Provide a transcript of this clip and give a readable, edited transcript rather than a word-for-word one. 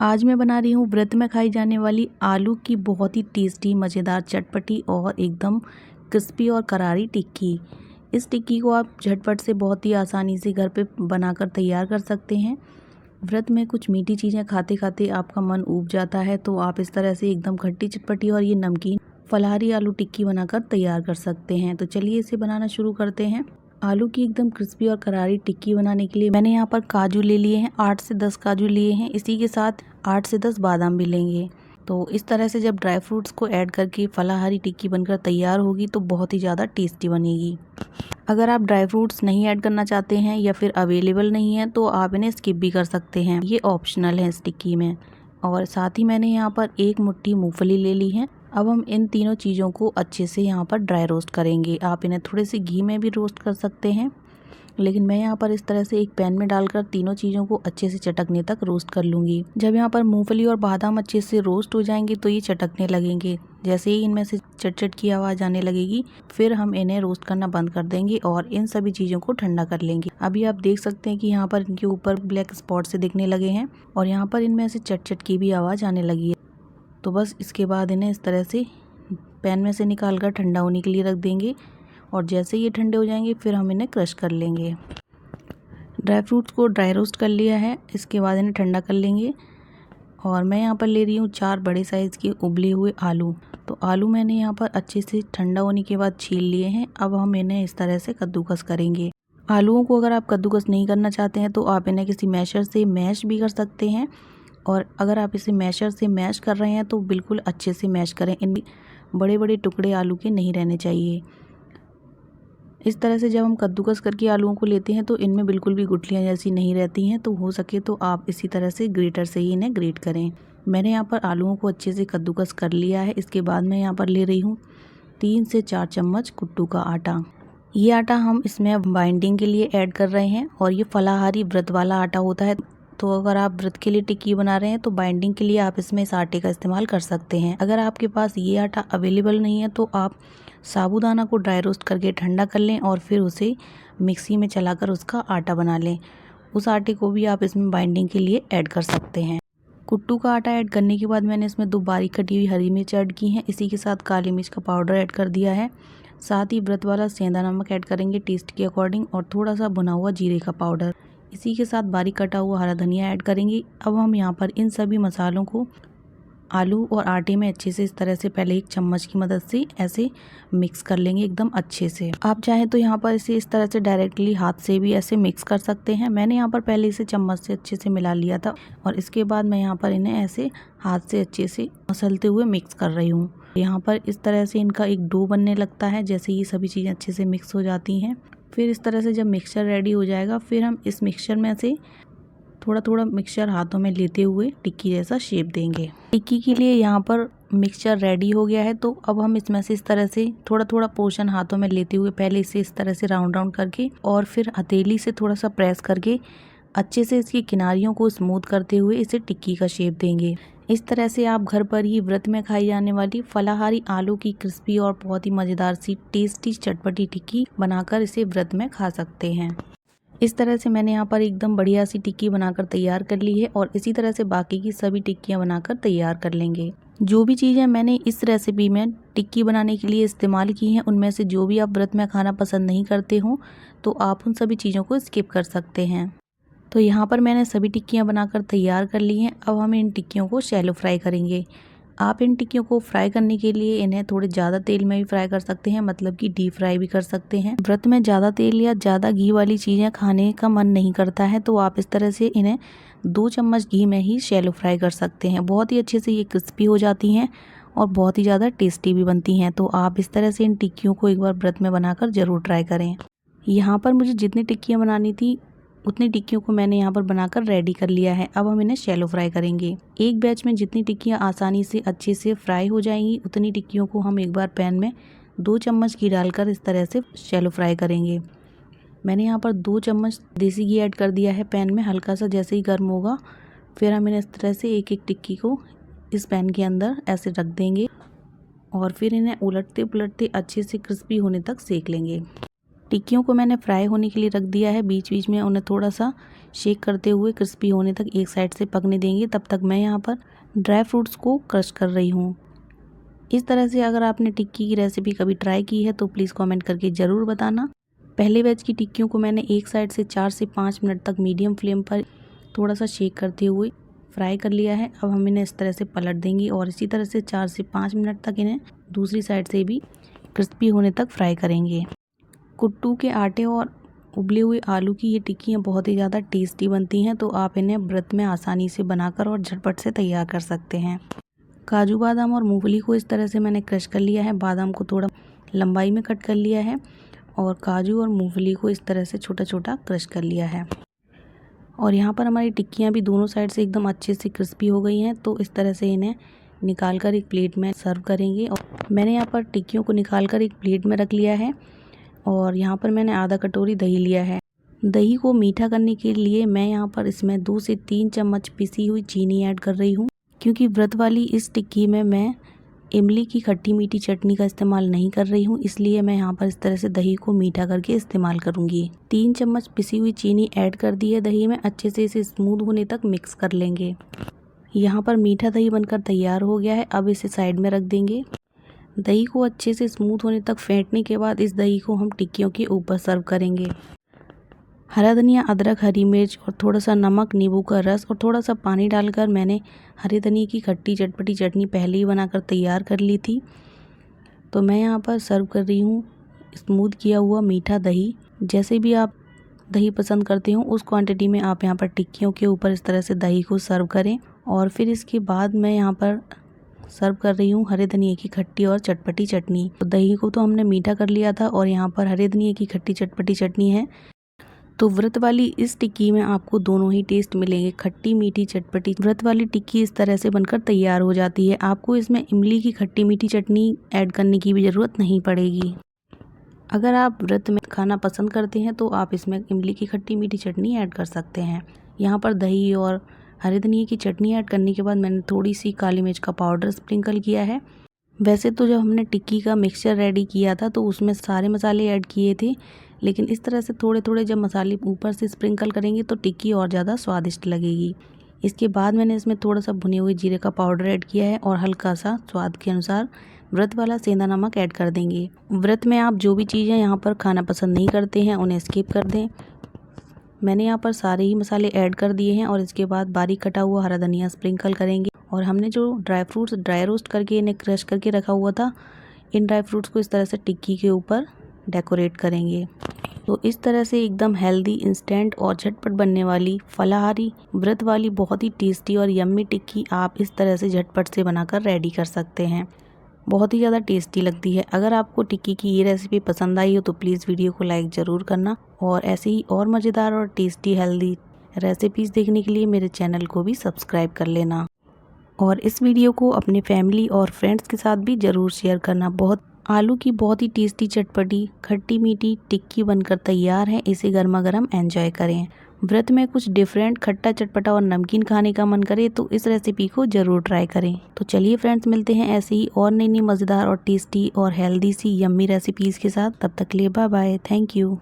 आज मैं बना रही हूँ व्रत में खाई जाने वाली आलू की बहुत ही टेस्टी, मज़ेदार, चटपटी और एकदम क्रिस्पी और करारी टिक्की। इस टिक्की को आप झटपट से बहुत ही आसानी से घर पे बनाकर तैयार कर सकते हैं। व्रत में कुछ मीठी चीज़ें खाते खाते आपका मन ऊब जाता है, तो आप इस तरह से एकदम खट्टी चटपटी और ये नमकीन फलाहारी आलू टिक्की बनाकर तैयार कर सकते हैं। तो चलिए इसे बनाना शुरू करते हैं। आलू की एकदम क्रिस्पी और करारी टिक्की बनाने के लिए मैंने यहाँ पर काजू ले लिए हैं, 8 से 10 काजू लिए हैं। इसी के साथ 8 से 10 बादाम भी लेंगे। तो इस तरह से जब ड्राई फ्रूट्स को ऐड करके फलाहारी टिक्की बनकर तैयार होगी तो बहुत ही ज़्यादा टेस्टी बनेगी। अगर आप ड्राई फ्रूट्स नहीं ऐड करना चाहते हैं या फिर अवेलेबल नहीं है तो आप इन्हें स्किप भी कर सकते हैं, ये ऑप्शनल है इस टिक्की में। और साथ ही मैंने यहाँ पर एक मुट्ठी मूंगफली ले ली है। अब हम इन तीनों चीज़ों को अच्छे से यहाँ पर ड्राई रोस्ट करेंगे। आप इन्हें थोड़े से घी में भी रोस्ट कर सकते हैं, लेकिन मैं यहाँ पर इस तरह से एक पैन में डालकर तीनों चीज़ों को अच्छे से चटकने तक रोस्ट कर लूँगी। जब यहाँ पर मूंगफली और बादाम अच्छे से रोस्ट हो जाएंगे तो ये चटकने लगेंगे। जैसे ही इनमें से चट चट की आवाज़ आने लगेगी फिर हम इन्हें रोस्ट करना बंद कर देंगे और इन सभी चीज़ों को ठंडा कर लेंगे। अभी आप देख सकते हैं कि यहाँ पर इनके ऊपर ब्लैक स्पॉट से दिखने लगे हैं और यहाँ पर इनमें से चट चट की भी आवाज़ आने लगी है। तो बस इसके बाद इन्हें इस तरह से पैन में से निकाल कर ठंडा होने के लिए रख देंगे और जैसे ये ठंडे हो जाएंगे फिर हम इन्हें क्रश कर लेंगे। ड्राई फ्रूट्स को ड्राई रोस्ट कर लिया है, इसके बाद इन्हें ठंडा कर लेंगे। और मैं यहाँ पर ले रही हूँ 4 बड़े साइज़ के उबले हुए आलू। तो आलू मैंने यहाँ पर अच्छे से ठंडा होने के बाद छील लिए हैं। अब हम इन्हें इस तरह से कद्दूकस करेंगे। आलूओं को अगर आप कद्दूकस नहीं करना चाहते हैं तो आप इन्हें किसी मैशर से मैश भी कर सकते हैं, और अगर आप इसे मैशर से मैश कर रहे हैं तो बिल्कुल अच्छे से मैश करें। इन बड़े बड़े टुकड़े आलू के नहीं रहने चाहिए। इस तरह से जब हम कद्दूकस करके आलूओं को लेते हैं तो इनमें बिल्कुल भी गुठलियाँ जैसी नहीं रहती हैं। तो हो सके तो आप इसी तरह से ग्रेटर से ही इन्हें ग्रेट करें। मैंने यहाँ पर आलूओं को अच्छे से कद्दूकस कर लिया है। इसके बाद मैं यहाँ पर ले रही हूँ 3 से 4 चम्मच कुट्टू का आटा। ये आटा हम इसमें बाइंडिंग के लिए ऐड कर रहे हैं और ये फलाहारी व्रत वाला आटा होता है। तो अगर आप व्रत के लिए टिक्की बना रहे हैं तो बाइंडिंग के लिए आप इसमें इस आटे का इस्तेमाल कर सकते हैं। अगर आपके पास ये आटा अवेलेबल नहीं है तो आप साबूदाना को ड्राई रोस्ट करके ठंडा कर लें और फिर उसे मिक्सी में चलाकर उसका आटा बना लें। उस आटे को भी आप इसमें बाइंडिंग के लिए ऐड कर सकते हैं। कुट्टू का आटा ऐड करने के बाद मैंने इसमें 2 बारीक कटी हुई हरी मिर्च ऐड की हैं। इसी के साथ काली मिर्च का पाउडर ऐड कर दिया है। साथ ही व्रत वाला सेंधा नमक ऐड करेंगे टेस्ट के अकॉर्डिंग, और थोड़ा सा भुना हुआ जीरे का पाउडर। इसी के साथ बारीक कटा हुआ हरा धनिया ऐड करेंगे। अब हम यहाँ पर इन सभी मसालों को आलू और आटे में अच्छे से इस तरह से पहले एक चम्मच की मदद से ऐसे मिक्स कर लेंगे एकदम अच्छे से। आप चाहें तो यहाँ पर इसे इस तरह से डायरेक्टली हाथ से भी ऐसे मिक्स कर सकते हैं। मैंने यहाँ पर पहले इसे चम्मच से अच्छे से मिला लिया था और इसके बाद मैं यहाँ पर इन्हें ऐसे हाथ से अच्छे से मसलते हुए मिक्स कर रही हूँ। यहाँ पर इस तरह से इनका एक डो बनने लगता है जैसे ये सभी चीज़ें अच्छे से मिक्स हो जाती हैं। फिर इस तरह से जब मिक्सचर रेडी हो जाएगा फिर हम इस मिक्सचर में से थोड़ा थोड़ा मिक्सचर हाथों में लेते हुए टिक्की जैसा शेप देंगे। टिक्की के लिए यहाँ पर मिक्सचर रेडी हो गया है। तो अब हम इसमें से इस तरह से थोड़ा थोड़ा पोर्शन हाथों में लेते हुए पहले इसे इस तरह से राउंड राउंड करके और फिर हथेली से थोड़ा सा प्रेस करके अच्छे से इसकी किनारियों को स्मूथ करते हुए इसे टिक्की का शेप देंगे। इस तरह से आप घर पर ही व्रत में खाई जाने वाली फलाहारी आलू की क्रिस्पी और बहुत ही मज़ेदार सी टेस्टी चटपटी टिक्की बनाकर इसे व्रत में खा सकते हैं। इस तरह से मैंने यहाँ पर एकदम बढ़िया सी टिक्की बनाकर तैयार कर ली है और इसी तरह से बाकी की सभी टिक्कियाँ बनाकर तैयार कर लेंगे। जो भी चीज़ें मैंने इस रेसिपी में टिक्की बनाने के लिए इस्तेमाल की हैं उनमें से जो भी आप व्रत में खाना पसंद नहीं करते हो तो आप उन सभी चीज़ों को स्किप कर सकते हैं। तो यहाँ पर मैंने सभी टिक्कियाँ बनाकर तैयार कर ली हैं। अब हम इन टिक्कियों को शैलो फ्राई करेंगे। आप इन टिक्कियों को फ्राई करने के लिए इन्हें थोड़े ज़्यादा तेल में भी फ्राई कर सकते हैं, मतलब कि डीप फ्राई भी कर सकते हैं। व्रत में ज़्यादा तेल या ज़्यादा घी वाली चीज़ें खाने का मन नहीं करता है तो आप इस तरह से इन्हें 2 चम्मच घी में ही शैलो फ्राई कर सकते हैं। बहुत ही अच्छे से ये क्रिस्पी हो जाती हैं और बहुत ही ज़्यादा टेस्टी भी बनती हैं। तो आप इस तरह से इन टिक्कियों को एक बार व्रत में बनाकर ज़रूर ट्राई करें। यहाँ पर मुझे जितनी टिक्कियाँ बनानी थी उतनी टिक्कियों को मैंने यहाँ पर बनाकर रेडी कर लिया है। अब हम इन्हें शैलो फ्राई करेंगे। एक बैच में जितनी टिक्कियाँ आसानी से अच्छे से फ्राई हो जाएंगी उतनी टिक्कियों को हम एक बार पैन में 2 चम्मच घी डालकर इस तरह से शैलो फ्राई करेंगे। मैंने यहाँ पर 2 चम्मच देसी घी ऐड कर दिया है पैन में। हल्का सा जैसे ही गर्म होगा फिर हम इन्हें इस तरह से एक एक टिक्की को इस पैन के अंदर ऐसे रख देंगे और फिर इन्हें उलटते पुलटते अच्छे से क्रिस्पी होने तक सेक लेंगे। टिक्कियों को मैंने फ्राई होने के लिए रख दिया है। बीच बीच में उन्हें थोड़ा सा शेक करते हुए क्रिस्पी होने तक एक साइड से पकने देंगे। तब तक मैं यहाँ पर ड्राई फ्रूट्स को क्रश कर रही हूँ। इस तरह से अगर आपने टिक्की की रेसिपी कभी ट्राई की है तो प्लीज़ कमेंट करके ज़रूर बताना। पहले बैच की टिक्कियों को मैंने एक साइड से 4 से 5 मिनट तक मीडियम फ्लेम पर थोड़ा सा शेक करते हुए फ्राई कर लिया है। अब हम इन्हें इस तरह से पलट देंगे और इसी तरह से 4 से 5 मिनट तक इन्हें दूसरी साइड से भी क्रिस्पी होने तक फ्राई करेंगे। कुट्टू के आटे और उबले हुए आलू की ये टिक्कियाँ बहुत ही ज़्यादा टेस्टी बनती हैं, तो आप इन्हें व्रत में आसानी से बनाकर और झटपट से तैयार कर सकते हैं। काजू बादाम और मूंगफली को इस तरह से मैंने क्रश कर लिया है। बादाम को थोड़ा लंबाई में कट कर लिया है और काजू और मूंगफली को इस तरह से छोटा छोटा क्रश कर लिया है। और यहाँ पर हमारी टिक्कियाँ भी दोनों साइड से एकदम अच्छे से क्रिस्पी हो गई हैं, तो इस तरह से इन्हें निकाल कर एक प्लेट में सर्व करेंगे। और मैंने यहाँ पर टिक्कियों को निकाल कर एक प्लेट में रख लिया है और यहाँ पर मैंने आधा कटोरी दही लिया है। दही को मीठा करने के लिए मैं यहाँ पर इसमें 2 से 3 चम्मच पिसी हुई चीनी ऐड कर रही हूँ, क्योंकि व्रत वाली इस टिक्की में मैं इमली की खट्टी मीठी चटनी का इस्तेमाल नहीं कर रही हूँ, इसलिए मैं यहाँ पर इस तरह से दही को मीठा करके इस्तेमाल करूँगी। 3 चम्मच पिसी हुई चीनी ऐड कर दी है दही में। अच्छे से इसे स्मूथ होने तक मिक्स कर लेंगे। यहाँ पर मीठा दही बनकर तैयार हो गया है। अब इसे साइड में रख देंगे। दही को अच्छे से स्मूथ होने तक फेंटने के बाद इस दही को हम टिक्कियों के ऊपर सर्व करेंगे। हरा धनिया, अदरक, हरी मिर्च और थोड़ा सा नमक, नींबू का रस और थोड़ा सा पानी डालकर मैंने हरे धनिया की खट्टी चटपटी चटनी पहले ही बनाकर तैयार कर ली थी, तो मैं यहाँ पर सर्व कर रही हूँ स्मूथ किया हुआ मीठा दही। जैसे भी आप दही पसंद करते हो उस क्वांटिटी में आप यहाँ पर टिक्कियों के ऊपर इस तरह से दही को सर्व करें। और फिर इसके बाद मैं यहाँ पर सर्व कर रही हूँ हरे धनिया की खट्टी और चटपटी चटनी। तो दही को तो हमने मीठा कर लिया था और यहाँ पर हरे धनिया की खट्टी चटपटी चटनी है, तो व्रत वाली इस टिक्की में आपको दोनों ही टेस्ट मिलेंगे, खट्टी मीठी चटपटी। व्रत वाली टिक्की इस तरह से बनकर तैयार हो जाती है। आपको इसमें इमली की खट्टी मीठी चटनी ऐड करने की भी ज़रूरत नहीं पड़ेगी। अगर आप व्रत में खाना पसंद करते हैं तो आप इसमें इमली की खट्टी मीठी चटनी ऐड कर सकते हैं। यहाँ पर दही और हरे धनिया की चटनी ऐड करने के बाद मैंने थोड़ी सी काली मिर्च का पाउडर स्प्रिंकल किया है। वैसे तो जब हमने टिक्की का मिक्सचर रेडी किया था तो उसमें सारे मसाले ऐड किए थे, लेकिन इस तरह से थोड़े थोड़े जब मसाले ऊपर से स्प्रिंकल करेंगे तो टिक्की और ज़्यादा स्वादिष्ट लगेगी। इसके बाद मैंने इसमें थोड़ा सा भुने हुए जीरे का पाउडर ऐड किया है और हल्का सा स्वाद के अनुसार व्रत वाला सेंधा नमक ऐड कर देंगे। व्रत में आप जो भी चीज़ें यहाँ पर खाना पसंद नहीं करते हैं उन्हें स्किप कर दें। मैंने यहाँ पर सारे ही मसाले ऐड कर दिए हैं और इसके बाद बारीक कटा हुआ हरा धनिया स्प्रिंकल करेंगे। और हमने जो ड्राई फ्रूट्स ड्राई रोस्ट करके इन्हें क्रश करके रखा हुआ था, इन ड्राई फ्रूट्स को इस तरह से टिक्की के ऊपर डेकोरेट करेंगे। तो इस तरह से एकदम हेल्दी, इंस्टेंट और झटपट बनने वाली फलाहारी व्रत वाली बहुत ही टेस्टी और यम्मी टिक्की आप इस तरह से झटपट से बनाकर रेडी कर सकते हैं। बहुत ही ज़्यादा टेस्टी लगती है। अगर आपको टिक्की की ये रेसिपी पसंद आई हो तो प्लीज़ वीडियो को लाइक ज़रूर करना और ऐसे ही और मज़ेदार और टेस्टी हेल्दी रेसिपीज़ देखने के लिए मेरे चैनल को भी सब्सक्राइब कर लेना और इस वीडियो को अपने फैमिली और फ्रेंड्स के साथ भी ज़रूर शेयर करना। आलू की बहुत ही टेस्टी चटपटी खट्टी मीठी टिक्की बनकर तैयार है। इसे गर्मा गर्म एंजॉय करें। व्रत में कुछ डिफरेंट खट्टा चटपटा और नमकीन खाने का मन करे तो इस रेसिपी को ज़रूर ट्राई करें। तो चलिए फ्रेंड्स, मिलते हैं ऐसे ही और नई नई मज़ेदार और टेस्टी और हेल्दी सी यम्मी रेसिपीज़ के साथ। तब तक के लिए बाय बाय। Thank you.